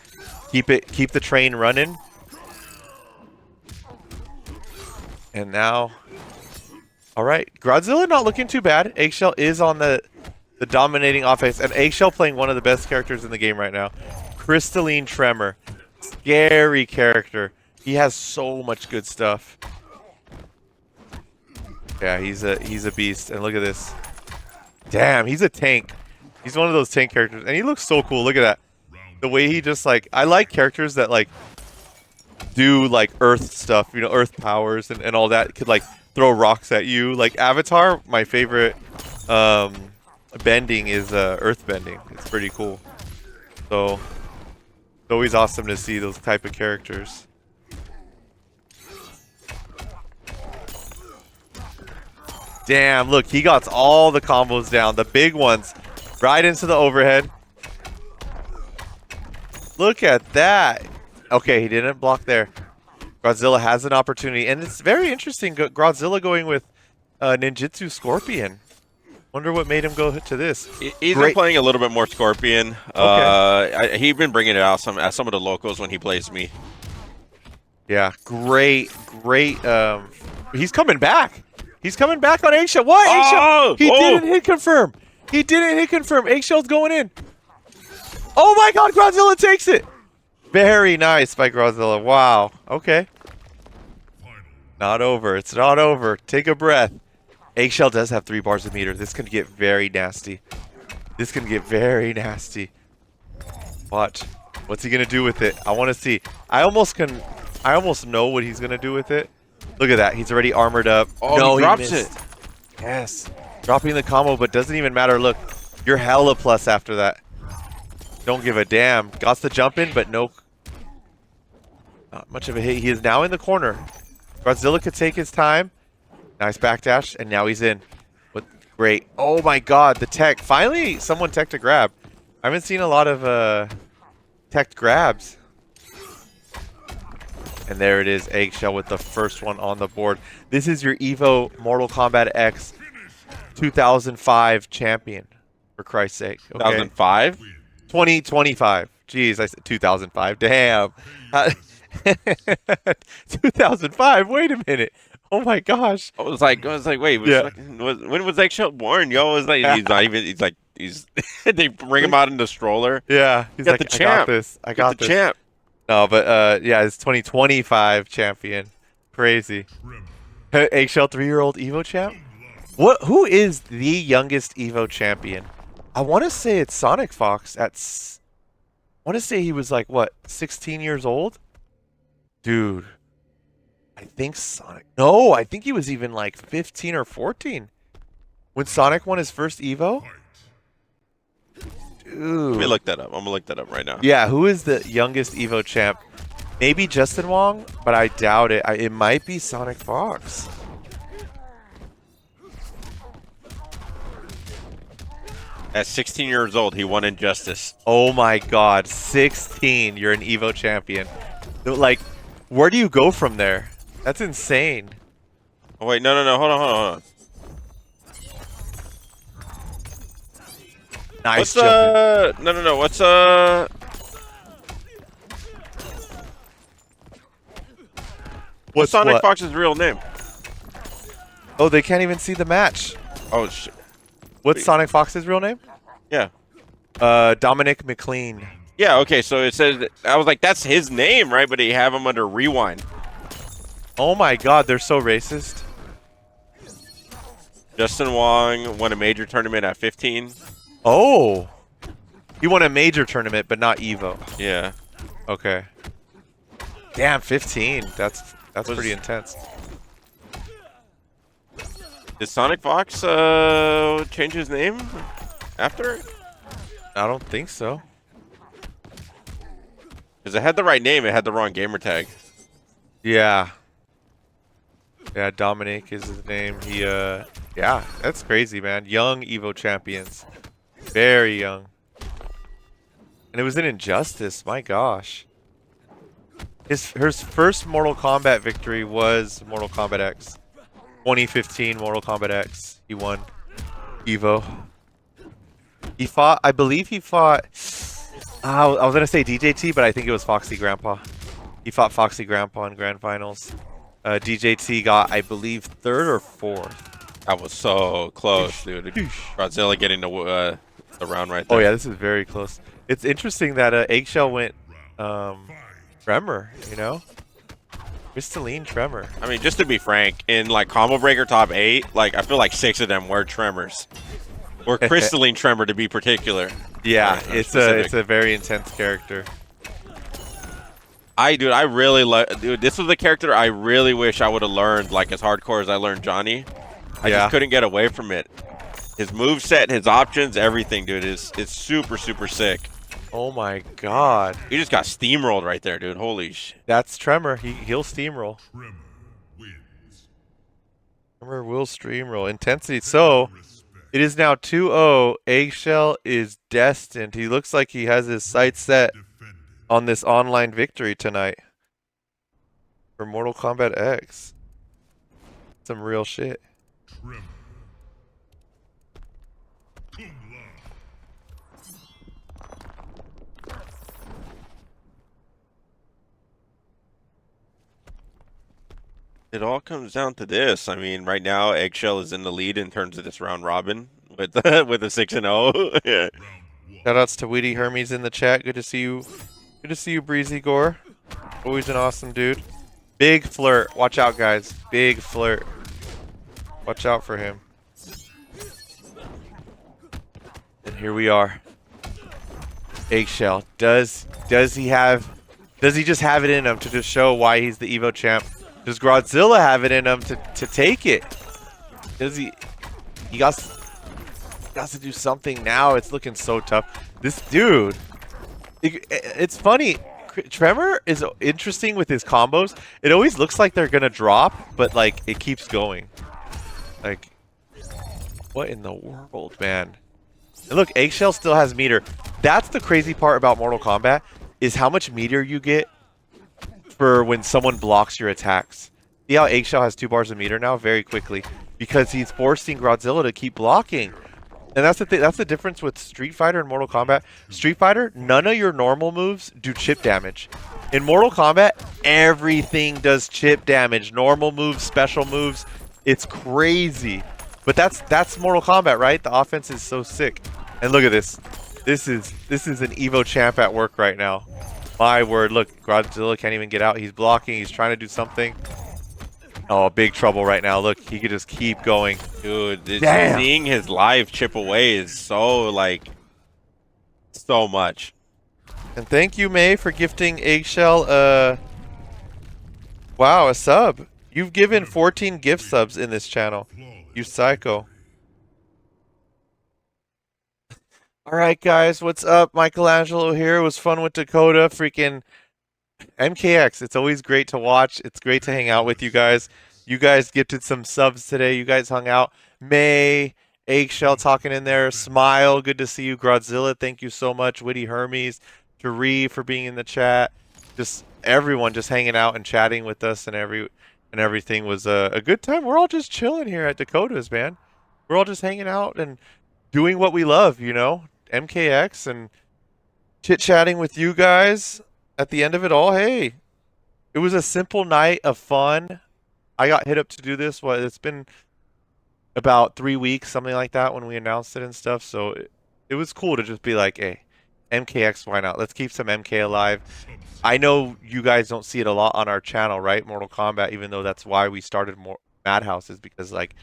keep the train running? And now, all right, GRODzilla not looking too bad. Eggshell is on the dominating offense, and Eggshell playing one of the best characters in the game right now. Crystalline Tremor, scary character. He has so much good stuff. Yeah, he's a beast, and look at this. Damn, he's a tank. He's one of those tank characters, and he looks so cool. Look at that. The way he just, like, I like characters that like do like earth stuff, you know, earth powers and all that. Could like throw rocks at you. Like Avatar, my favorite bending is earth bending. It's pretty cool. So it's always awesome to see those type of characters. Damn, look, he got all the combos down, the big ones, right into the overhead. Look at that. Okay, he didn't block there. GRODzilla has an opportunity, and it's very interesting. GRODzilla going with Ninjutsu Scorpion. Wonder what made him go to this. He's been playing a little bit more Scorpion. Okay. He's been bringing it out at some of the locals when he plays me. Yeah, great. He's coming back. He's coming back on Eggshell. What? Oh! Eggshell? He didn't hit confirm. He didn't hit confirm. Eggshell's going in. Oh my God, GRODzilla takes it. Very nice by GRODzilla. Wow. Okay. Not over. It's not over. Take a breath. Eggshell does have 3 bars of meter. This can get very nasty. This can get very nasty. Watch. What's he gonna do with it? I want to see. I almost know what he's gonna do with it. Look at that. He's already armored up. Oh, no, he drops missed. it. Yes. Dropping the combo, but doesn't even matter. Look, you're hella plus after that. Don't give a damn. Got the jump in, but no. Not much of a hit. He is now in the corner. GRODzilla could take his time. Nice backdash, and now he's in. But great. Oh my God, the tech. Finally, someone teched a grab. I haven't seen a lot of teched grabs. And there it is, Eggshell with the first one on the board. This is your Evo Mortal Kombat X 2005 champion, for Christ's sake. Okay. 2005? 2025. Jeez, I said 2005. Damn. 2005. Wait a minute. Oh my gosh. I was like, wait, when was Eggshell born? Yo, it's like he's not even. He's they bring him out in the stroller. Yeah, he's got like, the champ. I got this. I got the this. champ. No, but yeah, it's 2025 champion. Crazy. Eggshell 3-year-old Evo champ. What? Who is the youngest Evo champion? I want to say it's Sonic Fox. I want to say he was like what, 16 years old? Dude, I think Sonic. No, I think he was even like 15 or 14 when Sonic won his first Evo. Dude. Let me look that up. I'm gonna look that up right now. Yeah, who is the youngest Evo champ? Maybe Justin Wong, but I doubt it. It might be Sonic Fox. At 16 years old, he won Injustice. Oh my God, 16! You're an Evo champion. Like, where do you go from there? That's insane. Oh wait, no, hold on. Nice. What's no, what's Sonic what? Fox's real name? Oh, they can't even see the match. Oh shit. What's Sonic Fox's real name? Yeah. Dominic McLean. Yeah, okay, so it says, I was like, that's his name, right? But they have him under Rewind. Oh my God, they're so racist. Justin Wong won a major tournament at 15. Oh. He won a major tournament, but not Evo. Yeah. Okay. Damn, 15. That's pretty intense. Did Sonic Fox change his name after? I don't think so. Because it had the right name, it had the wrong gamer tag. Yeah. Yeah, Dominic is his name. He yeah, that's crazy, man. Young Evo champions. Very young. And it was an Injustice, my gosh. His first Mortal Kombat victory was Mortal Kombat X. 2015 Mortal Kombat X. He won Evo. He fought, I believe he fought, I was going to say DJT, but I think it was Foxy Grandpa. He fought Foxy Grandpa in Grand Finals. DJT got, I believe, 3rd or 4th. That was so close, dude. GRODzilla getting the round right there. Oh, yeah, this is very close. It's interesting that Eggshell went Tremor, you know? Crystalline Tremor. I mean, just to be frank, in like Combo Breaker top 8, like I feel like 6 of them were Tremors. Or Crystalline Tremor to be particular. Yeah, it's a very intense character. I really like, dude, this was a character I really wish I would have learned like as hardcore as I learned Johnny. I just couldn't get away from it. His moveset, his options, everything, dude, it's super, super sick. Oh my God. You just got steamrolled right there, dude. Holy shit. That's Tremor. He'll steamroll. Tremor will steamroll. Intensity. So, it is now 2-0. Eggshell is destined. He looks like he has his sights set on this online victory tonight for Mortal Kombat X. Some real shit. It all comes down to this. I mean, right now Eggshell is in the lead in terms of this round robin with with a 6-0. Yeah. Shoutouts to Witty Hermes in the chat. Good to see you. Good to see you, Breezy Gore. Always an awesome dude. Big flirt. Watch out, guys. Big flirt. Watch out for him. And here we are. Eggshell. Does he just have it in him to just show why he's the Evo champ? Does GRODzilla have it in him to take it? Does he got to do something now. It's looking so tough. This dude, it's funny. Tremor is interesting with his combos. It always looks like they're gonna drop, but like it keeps going. Like, what in the world, man? And look, Eggshell still has meter. That's the crazy part about Mortal Kombat, is how much meter you get for when someone blocks your attacks. See how Eggshell has 2 bars of meter now very quickly because he's forcing GRODzilla to keep blocking. And that's the thing. That's the difference with Street Fighter and Mortal Kombat. Street Fighter, none of your normal moves do chip damage. In Mortal Kombat, everything does chip damage. Normal moves, special moves. It's crazy. But that's Mortal Kombat, right? The offense is so sick. And look at this. This is an Evo champ at work right now. My word. Look, GRODzilla can't even get out. He's blocking. He's trying to do something. Oh, big trouble right now. Look, he could just keep going. Dude, seeing his life chip away is so, like, so much. And thank you, May, for gifting Eggshell, wow, a sub. You've given 14 gift subs in this channel. You psycho. Alright, guys, what's up? Michelangelo here. It was fun with Dakota. Freaking MKX. It's always great to watch. It's great to hang out with you guys. You guys gifted some subs today. You guys hung out. May, Eggshell talking in there. Smile. Good to see you. GRODzilla, thank you so much. Witty Hermes. Tari for being in the chat. Just everyone just hanging out and chatting with us and everything was a good time. We're all just chilling here at Dakota's, man. We're all just hanging out and doing what we love, you know? MKX and chit-chatting with you guys. At the end of it all, hey, it was a simple night of fun. I got hit up to do this. It's been about 3 weeks, something like that, when we announced it and stuff. So it was cool to just be like, hey, MKX, why not? Let's keep some MK alive. I know you guys don't see it a lot on our channel, right? Mortal Kombat, even though that's why we started MADHouse, is because, like,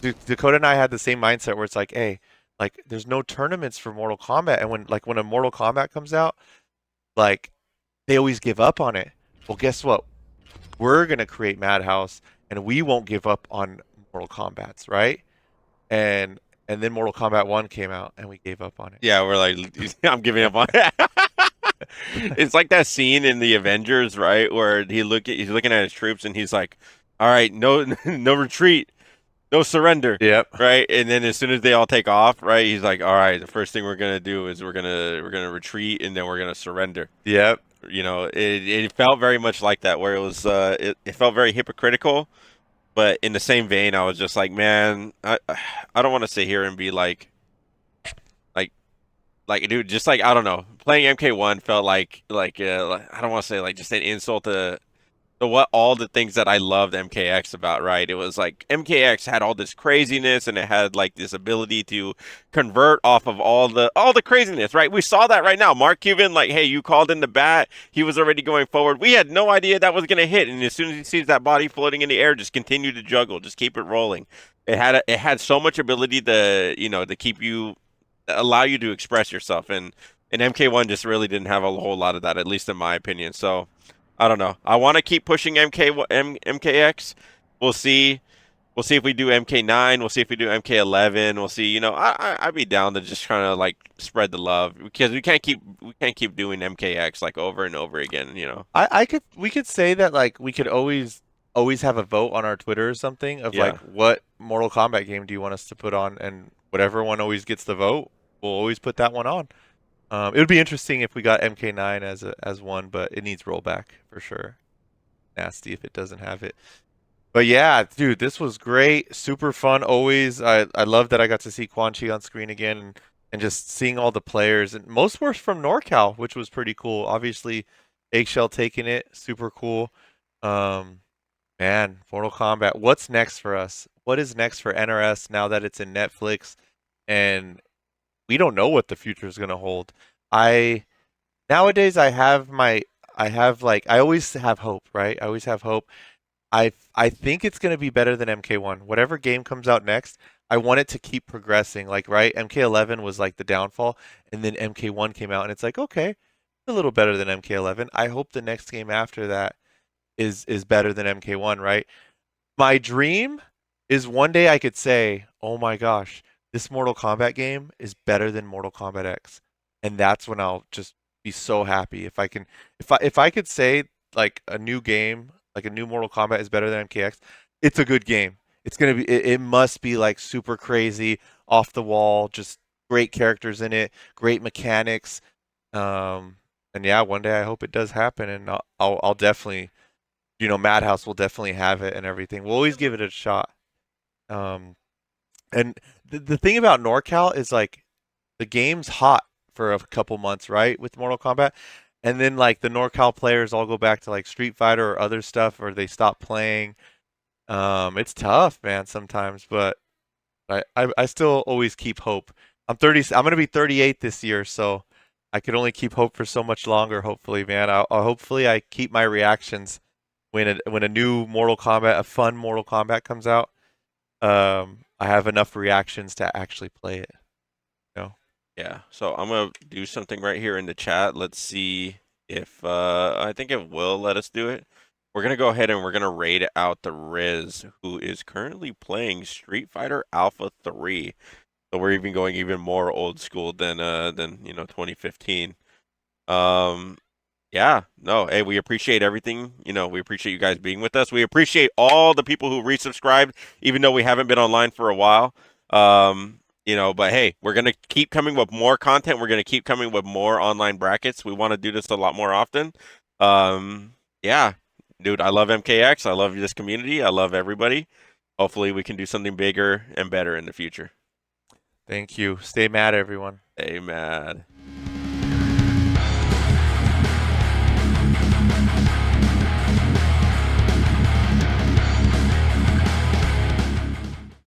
Dakota and I had the same mindset where it's like, hey, like, there's no tournaments for Mortal Kombat. And when a Mortal Kombat comes out, like, they always give up on it. Well, guess what? We're going to create MADHouse, and we won't give up on Mortal Kombats, right? And then Mortal Kombat 1 came out, and we gave up on it. Yeah, we're like, I'm giving up on it. It's like that scene in the Avengers, right? Where he's looking at his troops, and he's like, all right, no retreat. No surrender. Yep. Right, and then as soon as they all take off, right, he's like, "All right, the first thing we're gonna do is we're gonna retreat, and then we're gonna surrender." Yep. You know, it felt very much like that, where it was it felt very hypocritical, but in the same vein, I was just like, man, I don't want to sit here and be like, dude, just like, I don't know, playing MK1 felt like I don't want to say like just an insult to what all the things that I loved MKX about, right? It was like MKX had all this craziness, and it had like this ability to convert off of all the craziness, right? We saw that right now. MarKubin, like, hey, you called in the bat, he was already going forward. We had no idea that was gonna hit, and as soon as he sees that body floating in the air, just continue to juggle, just keep it rolling. It had so much ability to, you know, to keep you, allow you to express yourself, and MK1 just really didn't have a whole lot of that, at least in my opinion. So I don't know. I want to keep pushing MKX. We'll see. We'll see if we do MK9. We'll see if we do MK11. We'll see. You know, I'd be down to just kind of like spread the love, because we can't keep doing MKX like over and over again. You know, we could say that, like, we could always have a vote on our Twitter or something of like, what Mortal Kombat game do you want us to put on, and whatever one always gets the vote, we'll always put that one on. It would be interesting if we got MK9 as one, but it needs rollback for sure. Nasty if it doesn't have it. But yeah, dude, this was great. Super fun always. I love that I got to see Quan Chi on screen again, and just seeing all the players. And most were from NorCal, which was pretty cool. Obviously, Eggshell taking it, super cool. Man, Mortal Kombat. What's next for us? What is next for NRS now that it's in Netflix and we don't know what the future is going to hold? I nowadays I have like I always have hope, right? I always have hope. I think it's going to be better than MK1. Whatever game comes out next, I want it to keep progressing. Like, right, MK11 was like the downfall, and then MK1 came out, and it's like, okay, a little better than MK11. I hope the next game after that is better than MK1, right? My dream is one day I could say, "Oh my gosh, this Mortal Kombat game is better than Mortal Kombat X." And that's when I'll just be so happy if I can if I could say like a new game, like a new Mortal Kombat is better than MKX, it's a good game. It's going to be it must be like super crazy, off the wall, just great characters in it, great mechanics. Um and yeah, one day I hope it does happen and I'll definitely MADHouse will definitely have it and everything. We'll always give it a shot. Um, and the thing about NorCal is like the game's hot for a couple months, right, with Mortal Kombat, and then like the NorCal players all go back to like Street Fighter or other stuff, or they stop playing. It's tough, man, sometimes, but I still always keep hope. I'm 30. I'm gonna be 38 this year, so I could only keep hope for so much longer. Hopefully, man. Hopefully I keep my reactions when a new Mortal Kombat, a fun Mortal Kombat comes out. I have enough reactions to actually play it. You know? Yeah, so I'm gonna do something right here in the chat. Let's see if I think it will let us do it. We're gonna go ahead and we're gonna raid out the Riz, who is currently playing Street Fighter Alpha 3. So we're even going even more old school than 2015. Um, yeah, no, hey, we appreciate everything. We appreciate you guys being with us. We appreciate all the people who resubscribed, even though we haven't been online for a while. But hey, we're gonna keep coming with more content. We're gonna keep coming with more online brackets. We want to do this a lot more often. Yeah, dude, I love MKX. I love this community. I love everybody. Hopefully, we can do something bigger and better in the future. Thank you. Stay mad, everyone. Stay mad.